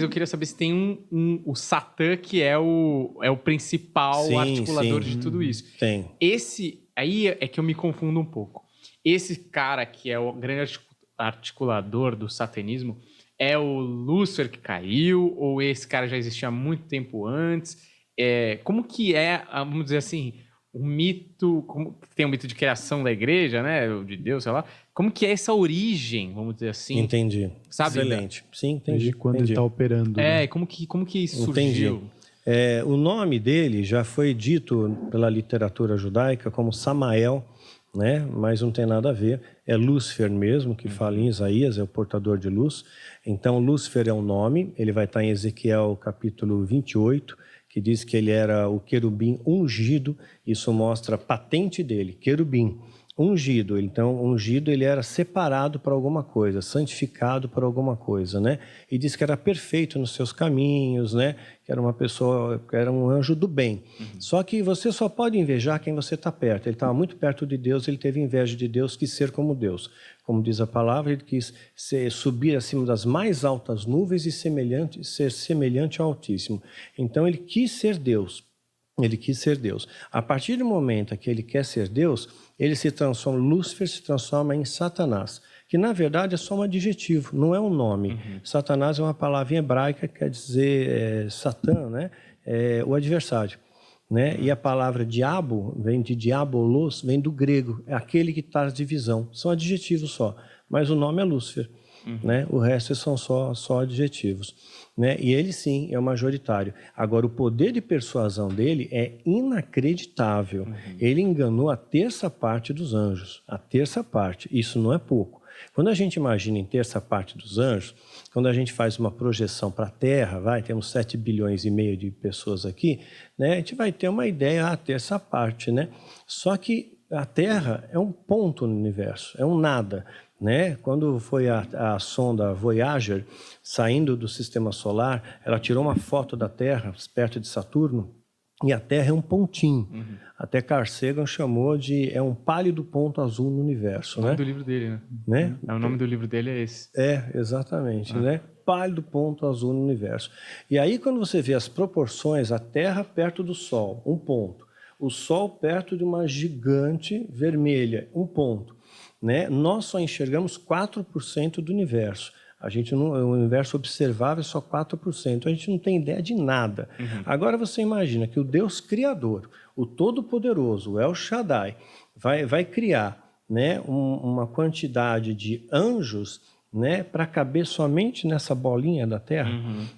eu queria saber se tem o Satã, que é o principal articulador de tudo isso. Tem. Esse aí é que eu me confundo um pouco. Esse cara que é o grande articulador do satanismo é o Lúcifer que caiu, ou esse cara já existia há muito tempo antes? Como que é, vamos dizer assim, o mito, tem o mito de criação da igreja, né, de Deus, sei lá, como que é essa origem, vamos dizer assim? Entendi. Sabe? Excelente. Sim, entendi. Desde quando ele está operando. É, né? como que isso surgiu? O nome dele já foi dito pela literatura judaica como Samael, né? Mas não tem nada a ver. É Lúcifer mesmo, que fala em Isaías, é o portador de luz. Então, Lúcifer é um nome, ele vai estar em Ezequiel capítulo 28, que diz que ele era o querubim ungido. Isso mostra a patente dele, querubim. Ungido, então ungido ele era separado para alguma coisa, santificado para alguma coisa, né? E diz que era perfeito nos seus caminhos, né? Que era uma pessoa, que era um anjo do bem. Só que você só pode invejar quem você está perto. Ele estava muito perto de Deus, ele teve inveja de Deus, quis ser como Deus. Como diz a palavra, ele quis subir acima das mais altas nuvens e ser semelhante ao Altíssimo. Então ele quis ser Deus. Ele quis ser Deus. A partir do momento que ele quer ser Deus, ele se transforma, Lúcifer se transforma em Satanás, que na verdade é só um adjetivo, não é um nome. Satanás é uma palavra em hebraica que quer dizer Satã, né? O adversário. Né? E a palavra diabo vem de diabolos, vem do grego, é aquele que traz divisão. São adjetivos só, mas o nome é Lúcifer. Né? O resto são só adjetivos. Né? E ele sim é o majoritário. Agora, o poder de persuasão dele é inacreditável. Ele enganou a terça parte dos anjos. A terça parte, isso não é pouco. Quando a gente imagina em terça parte dos anjos, quando a gente faz uma projeção para a Terra, temos 7 bilhões e meio de pessoas aqui, né? A gente vai ter uma ideia, a terça parte, né? Só que a Terra é um ponto no universo, é um nada. Né? Quando foi a sonda Voyager saindo do sistema solar, ela tirou uma foto da Terra perto de Saturno e a Terra é um pontinho. Até Carl Sagan chamou de um pálido ponto azul no universo. O nome né? do livro dele, né? O nome do livro dele é esse. Exatamente. Né? Pálido ponto azul no universo. E aí quando você vê as proporções, a Terra perto do Sol, um ponto. O Sol perto de uma gigante vermelha, um ponto. Né? Nós só enxergamos 4% do universo. O universo observável é só 4%. A gente não tem ideia de nada. Agora você imagina que o Deus Criador, o Todo-Poderoso, o El Shaddai, vai criar, né, uma quantidade de anjos, né, para caber somente nessa bolinha da Terra.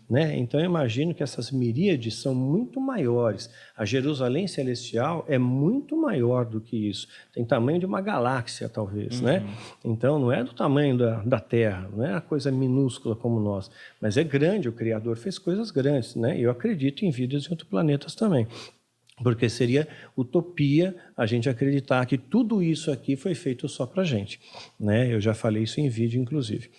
Né? Então eu imagino que essas miríades são muito maiores. A Jerusalém Celestial é muito maior do que isso. Tem tamanho de uma galáxia, talvez. Né? Então não é do tamanho da Terra, não é uma coisa minúscula como nós, mas é grande. O Criador fez coisas grandes. Né? E eu acredito em vidas em outros planetas também. Porque seria utopia a gente acreditar que tudo isso aqui foi feito só para a gente. Né? Eu já falei isso em vídeo, inclusive.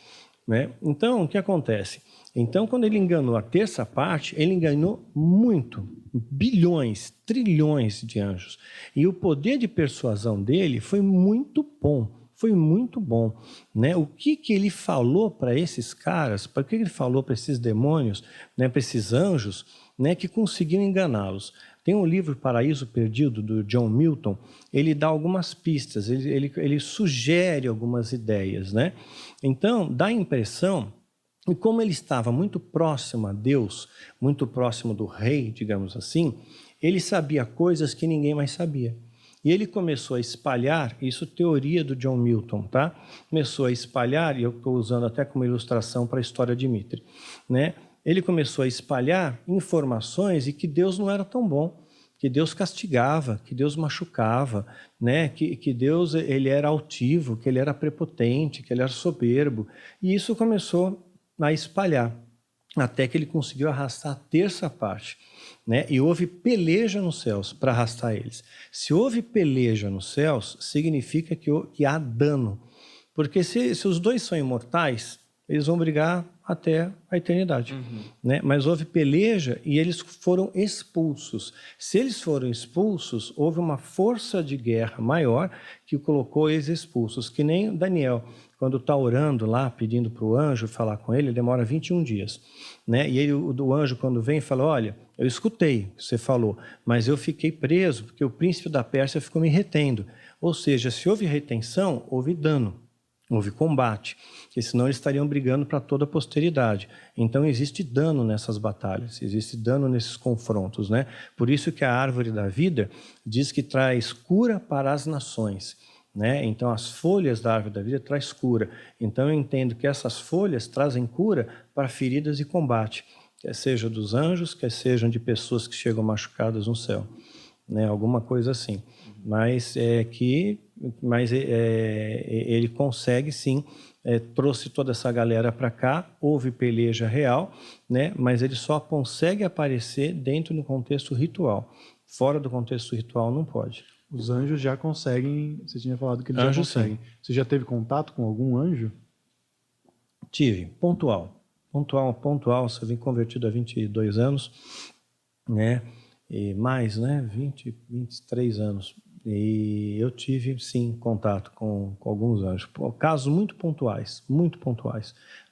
Né? Então, o que acontece? Então, quando ele enganou a terça parte, ele enganou muito, bilhões, trilhões de anjos. E o poder de persuasão dele foi muito bom. Foi muito bom. Né? O que ele falou para esses caras, para que ele falou para esses demônios, né, para esses anjos, né, que conseguiram enganá-los? Tem um livro, Paraíso Perdido, do John Milton, ele dá algumas pistas, ele sugere algumas ideias. Né? Então, dá a impressão, e como ele estava muito próximo a Deus, muito próximo do rei, digamos assim, ele sabia coisas que ninguém mais sabia. E ele começou a espalhar, isso é teoria do John Milton, tá? Começou a espalhar, e eu estou usando até como ilustração para a história de Mitre, né? Ele começou a espalhar informações e que Deus não era tão bom, que Deus castigava, que Deus machucava, né? que Deus ele era altivo, que ele era prepotente, que ele era soberbo. E isso começou a espalhar, até que ele conseguiu arrastar a terça parte. Né? E houve peleja nos céus para arrastar eles. Se houve peleja nos céus, significa que há dano. Porque se os dois são imortais, eles vão brigar até a eternidade. Né? Mas houve peleja e eles foram expulsos. Se eles foram expulsos, houve uma força de guerra maior que colocou eles expulsos, que nem Daniel. quando está orando lá, pedindo para o anjo falar com ele, demora 21 dias. Né? E ele, o anjo, quando vem, fala, olha, eu escutei o que você falou, mas eu fiquei preso porque o príncipe da Pérsia ficou me retendo. Ou seja, se houve retenção, houve dano. Houve combate, porque senão eles estariam brigando para toda a posteridade. Então existe dano nessas batalhas, existe dano nesses confrontos, né? Por isso que a árvore da vida diz que traz cura para as nações, né? Então as folhas da árvore da vida traz cura. Então eu entendo que essas folhas trazem cura para feridas e combate, quer seja dos anjos, quer sejam de pessoas que chegam machucadas no céu, né? Alguma coisa assim. Mas ele consegue sim, trouxe toda essa galera para cá, houve peleja real, né? Mas ele só consegue aparecer dentro do contexto ritual. Fora do contexto ritual não pode. Os anjos já conseguem, você tinha falado que eles Anjo, já conseguem. sim. Você já teve contato com algum anjo? Tive, pontual, você vem convertido há 22 anos, né? E mais, né? 23 anos. E eu tive, sim, contato com alguns anjos. Casos muito pontuais,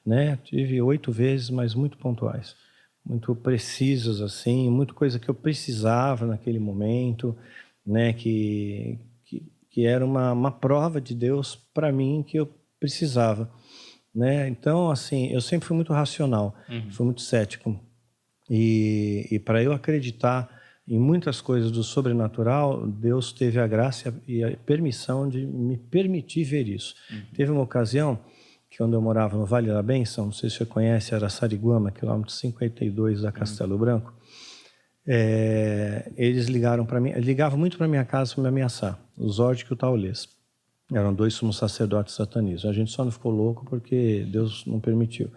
né? Tive 8 vezes, mas muito pontuais. Muito precisos, assim, muita coisa que eu precisava naquele momento, né? Que era uma prova de Deus para mim que eu precisava, né? Então, assim, eu sempre fui muito racional, fui muito cético. E para eu acreditar em muitas coisas do sobrenatural, Deus teve a graça e a permissão de me permitir ver isso. Teve uma ocasião que quando eu morava no Vale da Bênção, não sei se você conhece, era Sariguama, quilômetro 52 da Castelo Branco, eles ligaram para mim, ligavam muito para minha casa para me ameaçar, o Zord e o Taulês. Eram 2 sumos sacerdotes satanistas. A gente só não ficou louco porque Deus não permitiu.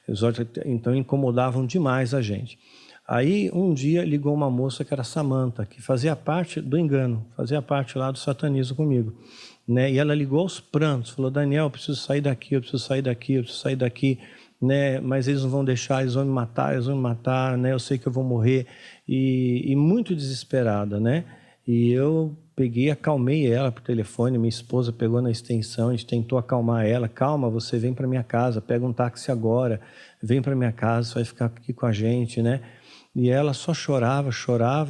Os Zord, então, incomodavam demais a gente. Aí, um dia, ligou uma moça que era Samanta, que fazia parte do engano, fazia parte lá do satanismo comigo, né? E ela ligou aos prantos, falou, Daniel, eu preciso sair daqui, eu preciso sair daqui, né? Mas eles não vão deixar, eles vão me matar, né? Eu sei que eu vou morrer. E muito desesperada, né? E eu peguei, acalmei ela por telefone, minha esposa pegou na extensão, a gente tentou acalmar ela, calma, você vem para minha casa, pega um táxi agora, vem para minha casa, você vai ficar aqui com a gente, né? E ela só chorava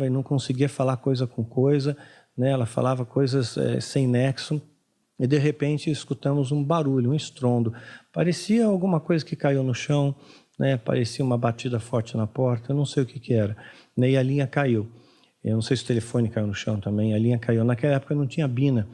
e não conseguia falar coisa com coisa, né? Ela falava coisas sem nexo. E de repente escutamos um barulho, um estrondo. Parecia alguma coisa que caiu no chão, né? Parecia uma batida forte na porta, eu não sei o que era. E a linha caiu. Eu não sei se o telefone caiu no chão também, a linha caiu. Naquela época não tinha bina,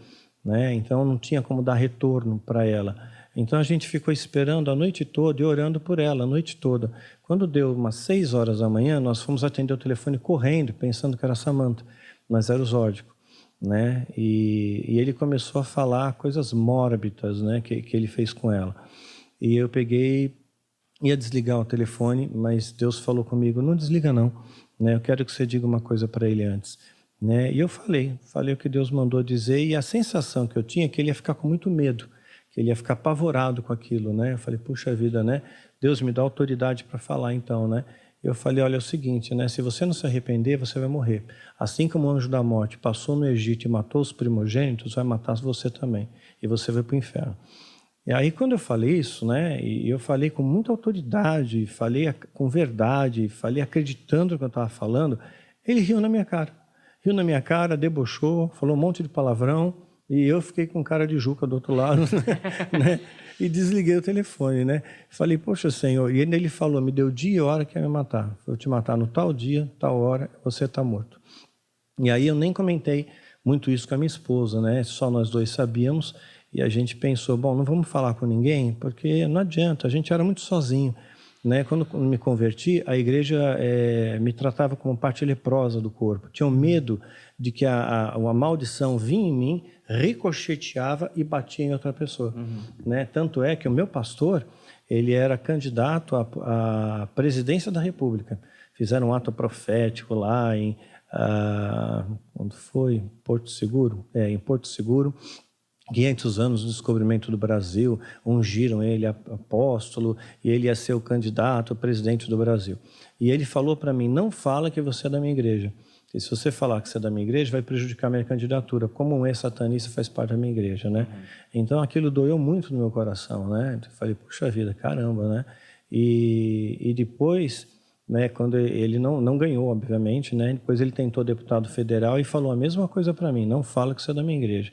né? Então não tinha como dar retorno para ela. Então a gente ficou esperando a noite toda e orando por ela a noite toda. Quando deu umas 6 horas da manhã, nós fomos atender o telefone correndo, pensando que era Samanta, mas era o Zórdico, né? E ele começou a falar coisas mórbidas, né, que ele fez com ela. E eu peguei, ia desligar o telefone, mas Deus falou comigo, não desliga não, né? Eu quero que você diga uma coisa para ele antes. Né? E eu falei o que Deus mandou dizer, e a sensação que eu tinha é que ele ia ficar com muito medo, que ele ia ficar apavorado com aquilo, né? Eu falei, puxa vida, né? Deus me dá autoridade para falar então, né? Eu falei, olha, é o seguinte, né? Se você não se arrepender, você vai morrer. Assim como o anjo da morte passou no Egito e matou os primogênitos, vai matar você também. E você vai para o inferno. E aí, quando eu falei isso, né? E eu falei com muita autoridade, falei com verdade, falei acreditando no que eu estava falando, ele riu na minha cara. Riu na minha cara, debochou, falou um monte de palavrão, e eu fiquei com cara de Juca do outro lado, né? E desliguei o telefone, né? Falei, poxa, Senhor. E ele falou, me deu dia e hora que ia me matar. Vou te matar no tal dia, tal hora, você está morto. E aí eu nem comentei muito isso com a minha esposa, né? Só nós dois sabíamos. E a gente pensou, bom, não vamos falar com ninguém, porque não adianta, a gente era muito sozinho. Né? Quando me converti, a igreja me tratava como parte leprosa do corpo. Tinham medo de que a maldição vinha em mim, ricocheteava e batia em outra pessoa. Né? Tanto é que o meu pastor, ele era candidato à presidência da República. Fizeram um ato profético lá em... onde foi? Porto Seguro? Em Porto Seguro. 500 anos do descobrimento do Brasil, ungiram ele apóstolo e ele ia ser o candidato a presidente do Brasil. E ele falou para mim, não fala que você é da minha igreja. E se você falar que você é da minha igreja, vai prejudicar a minha candidatura. Como um ex-satanista faz parte da minha igreja, né? Então, aquilo doeu muito no meu coração, né? Eu falei, puxa vida, caramba, né? E depois, né, quando ele não ganhou, obviamente, né? Depois ele tentou deputado federal e falou a mesma coisa para mim, não fala que você é da minha igreja.